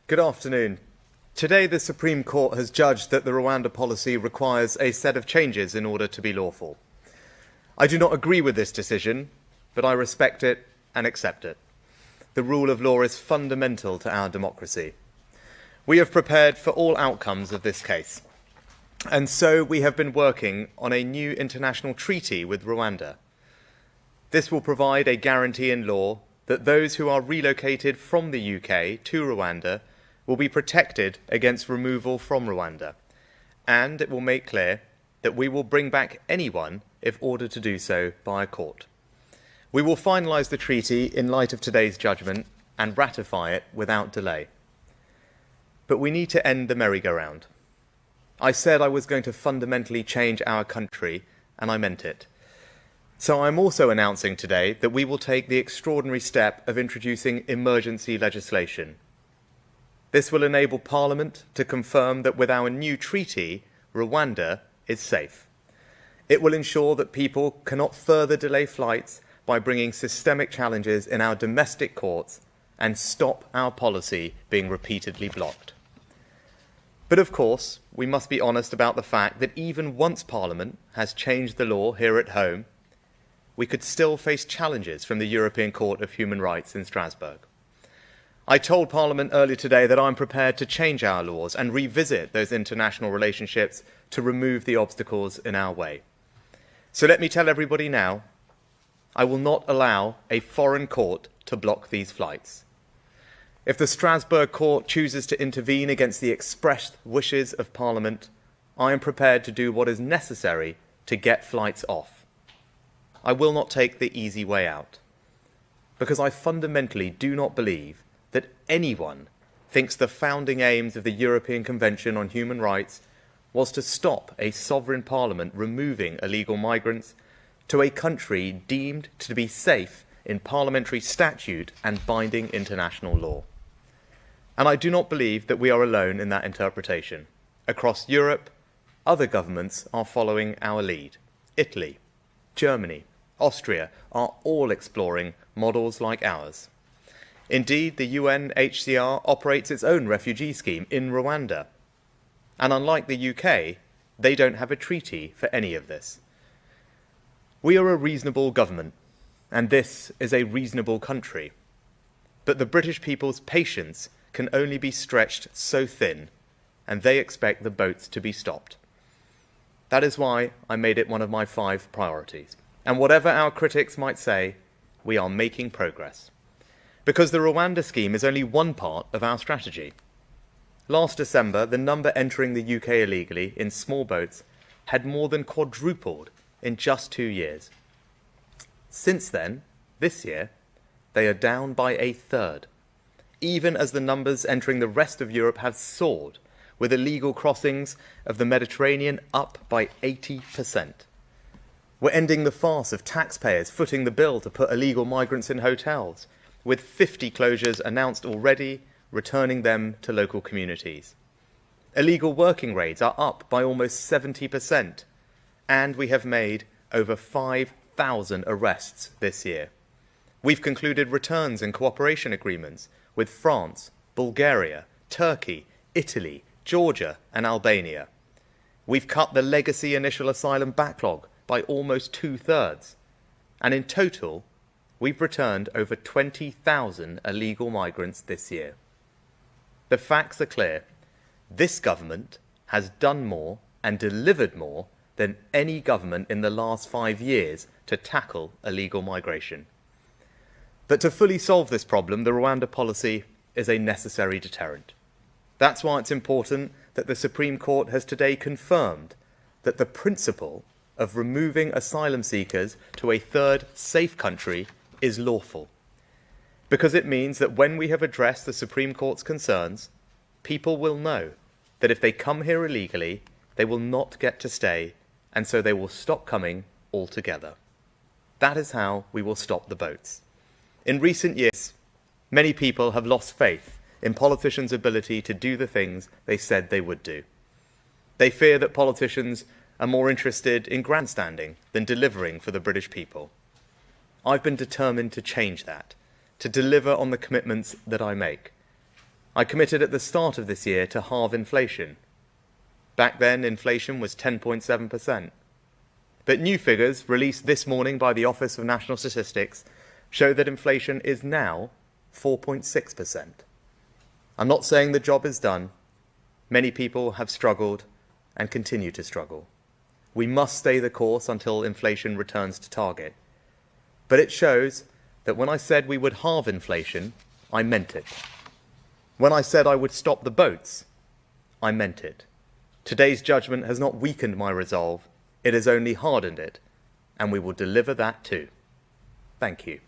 Good afternoon. Today, the Supreme Court has judged that the Rwanda policy requires a set of changes in order to be lawful. I do not agree with this decision, but I respect it and accept it. The rule of law is fundamental to our democracy. We have prepared for all outcomes of this case, and so we have been working on a new international treaty with Rwanda. This will provide a guarantee in law that those who are relocated from the UK to Rwanda will be protected against removal from Rwanda, and it will make clear that we will bring back anyone if ordered to do so by a court. We will finalise the treaty in light of today's judgment and ratify it without delay. But we need to end the merry-go-round. I said I was going to fundamentally change our country, and I meant it. So I'm also announcing today that we will take the extraordinary step of introducing emergency legislation. This will enable Parliament to confirm that with our new treaty, Rwanda is safe. It will ensure that people cannot further delay flights by bringing systemic challenges in our domestic courts and stop our policy being repeatedly blocked. But of course, we must be honest about the fact that even once Parliament has changed the law here at home, we could still face challenges from the European Court of Human Rights in Strasbourg. I told Parliament earlier today that I'm prepared to change our laws and revisit those international relationships to remove the obstacles in our way. So let me tell everybody now, I will not allow a foreign court to block these flights. If the Strasbourg court chooses to intervene against the expressed wishes of Parliament, I am prepared to do what is necessary to get flights off. I will not take the easy way out, because I fundamentally do not believe that anyone thinks the founding aims of the European Convention on Human Rights was to stop a sovereign parliament removing illegal migrants to a country deemed to be safe in parliamentary statute and binding international law. And I do not believe that we are alone in that interpretation. Across Europe, other governments are following our lead. Italy, Germany, Austria are all exploring models like ours. Indeed, the UNHCR operates its own refugee scheme in Rwanda. And unlike the UK, they don't have a treaty for any of this. We are a reasonable government, and this is a reasonable country. But the British people's patience can only be stretched so thin, and they expect the boats to be stopped. That is why I made it one of my 5 priorities. And whatever our critics might say, we are making progress. Because the Rwanda scheme is only one part of our strategy. Last December, the number entering the UK illegally in small boats had more than quadrupled in just 2 years. Since then, this year, they are down by a third, even as the numbers entering the rest of Europe have soared, with illegal crossings of the Mediterranean up by 80%. We're ending the farce of taxpayers footing the bill to put illegal migrants in hotels, with 50 closures announced already, returning them to local communities. Illegal working raids are up by almost 70%, and we have made over 5,000 arrests this year. We've concluded returns and cooperation agreements with France, Bulgaria, Turkey, Italy, Georgia, and Albania. We've cut the legacy initial asylum backlog by almost 2/3, and in total, we've returned over 20,000 illegal migrants this year. The facts are clear. This government has done more and delivered more than any government in the last 5 years to tackle illegal migration. But to fully solve this problem, the Rwanda policy is a necessary deterrent. That's why it's important that the Supreme Court has today confirmed that the principle of removing asylum seekers to a third safe country is lawful, because it means that when we have addressed the Supreme Court's concerns, people will know that if they come here illegally, they will not get to stay, and so they will stop coming altogether. That is how we will stop the boats. In recent years, many people have lost faith in politicians' ability to do the things they said they would do. They fear that politicians are more interested in grandstanding than delivering for the British people. I've been determined to change that, to deliver on the commitments that I make. I committed at the start of this year to halve inflation. Back then, inflation was 10.7%. But new figures released this morning by the Office of National Statistics show that inflation is now 4.6%. I'm not saying the job is done. Many people have struggled and continue to struggle. We must stay the course until inflation returns to target. But it shows that when I said we would halve inflation, I meant it. When I said I would stop the boats, I meant it. Today's judgment has not weakened my resolve, it has only hardened it, and we will deliver that too. Thank you.